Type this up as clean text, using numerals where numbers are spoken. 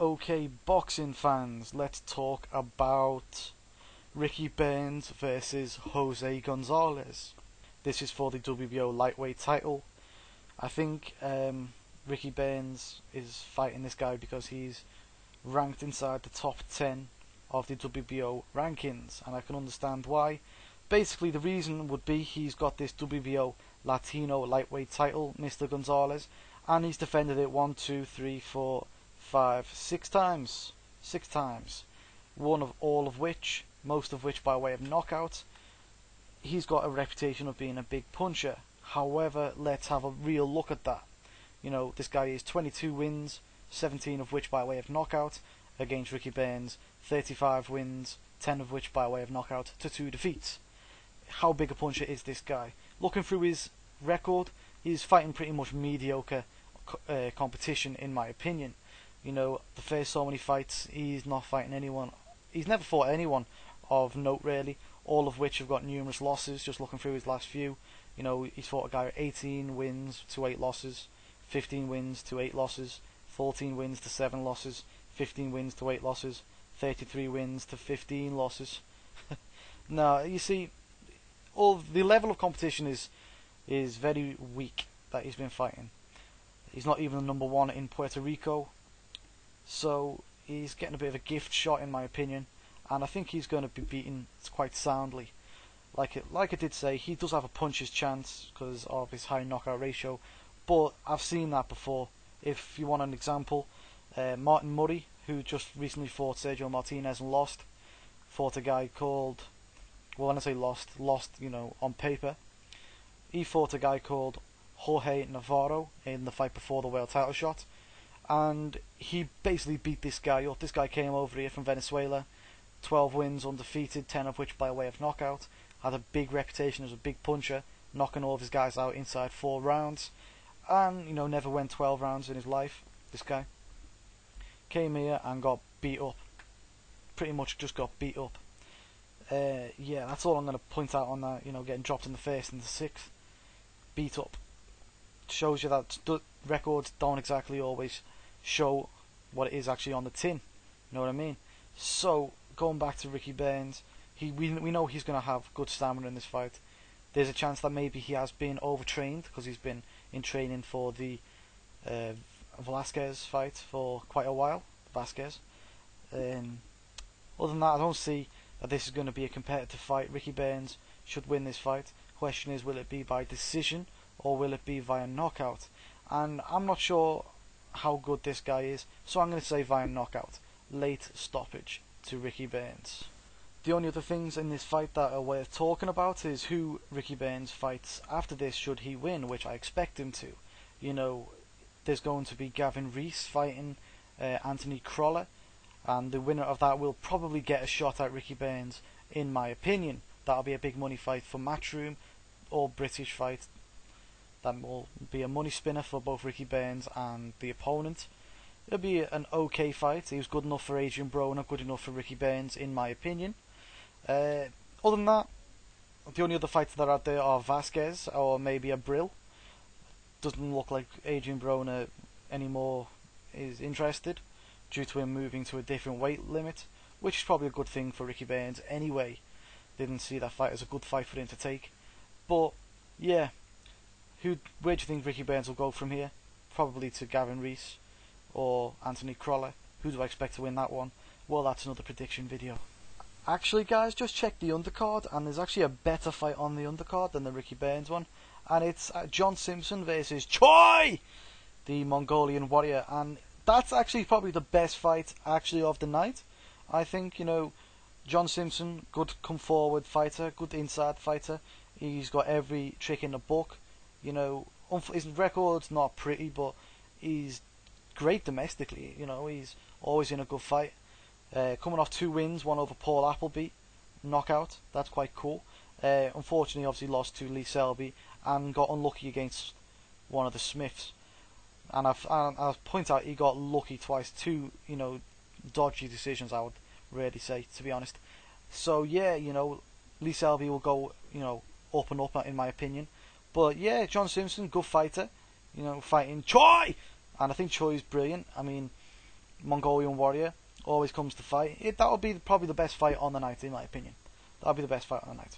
Okay, boxing fans, let's talk about Ricky Burns versus Jose Gonzalez. This is for the WBO lightweight title. I think Ricky Burns is fighting this guy because he's ranked inside the top 10 of the WBO rankings, and I can understand why. Basically, the reason would be he's got this WBO Latino lightweight title, Mr. Gonzalez, and he's defended it 1, 2, 3, 4, 5, 6 times. 6 times. Most of which by way of knockout. He's got a reputation of being a big puncher. However, let's have a real look at that. This guy is 22 wins, 17 of which by way of knockout, against Ricky Burns, 35 wins, 10 of which by way of knockout to 2 defeats. How big a puncher is this guy? Looking through his record, he's fighting pretty much mediocre competition in my opinion. The first so many fights, he's not fighting anyone. He's never fought anyone of note really, all of which have got numerous losses. Just looking through his last few, he's fought a guy with 18 wins to 8 losses, 15 wins to 8 losses, 14 wins to 7 losses, 15 wins to 8 losses, 33 wins to 15 losses. Now, you see, all the level of competition is very weak that he's been fighting. He's not even the number 1 in Puerto Rico, so he's getting a bit of a gift shot in my opinion, and I think he's going to be beaten quite soundly. Like I did say, he does have a puncher's chance because of his high knockout ratio, but I've seen that before. If you want an example, Martin Murray, who just recently fought Sergio Martinez and lost, fought a guy called, well, when I say lost, on paper. He fought a guy called Jorge Navarro in the fight before the world title shot, and he basically beat this guy up. This guy came over here from Venezuela, 12 wins undefeated, 10 of which by way of knockout, had a big reputation as a big puncher, knocking all of his guys out inside 4 rounds, and never went 12 rounds in his life. This guy came here and got beat up, pretty much just got beat up. Yeah, that's all I'm going to point out on that. Getting dropped in the first and the 6th, beat up, shows you that records don't exactly always show what it is actually on the tin. You know what I mean? So going back to Ricky Burns, we know he's going to have good stamina in this fight. There's a chance that maybe he has been overtrained because he's been in training for the Velasquez fight for quite a while. Vasquez. Other than that, I don't see that this is going to be a competitive fight. Ricky Burns should win this fight. Question is, will it be by decision or will it be via knockout? And I'm not sure how good this guy is, so I'm going to say via knockout. Late stoppage to Ricky Burns. The only other things in this fight that are worth talking about is who Ricky Burns fights after this should he win, which I expect him to. There's going to be Gavin Reese fighting Anthony Crolla, and the winner of that will probably get a shot at Ricky Burns, in my opinion. That'll be a big money fight for Matchroom, or British fight. That will be a money spinner for both Ricky Burns and the opponent. It'll be an okay fight. He was good enough for Adrian Broner, good enough for Ricky Burns, in my opinion. Other than that, the only other fights that are out there are Vasquez or maybe a Brill. Doesn't look like Adrian Broner anymore is interested, due to him moving to a different weight limit, which is probably a good thing for Ricky Burns anyway. Didn't see that fight as a good fight for him to take. But yeah, where do you think Ricky Burns will go from here? Probably to Gavin Reese or Anthony Crolla. Who do I expect to win that one? Well, that's another prediction video. Actually guys, just check the undercard, and there's actually a better fight on the undercard than the Ricky Burns one, and it's John Simpson versus Choi, the Mongolian warrior, and that's actually probably the best fight actually of the night. I think, John Simpson, good come forward fighter, good inside fighter. He's got every trick in the book. His record's not pretty, but he's great domestically. He's always in a good fight. Coming off 2 wins, one over Paul Appleby, knockout. That's quite cool. Unfortunately, obviously lost to Lee Selby and got unlucky against one of the Smiths. And I'll point out he got lucky twice. 2, dodgy decisions, I would really say, to be honest. So yeah, Lee Selby will go, up and up in my opinion. But yeah, John Simpson, good fighter, fighting Choi, and I think Choi's brilliant. I mean, Mongolian warrior, always comes to fight. That would be probably the best fight on the night, in my opinion. That would be the best fight on the night.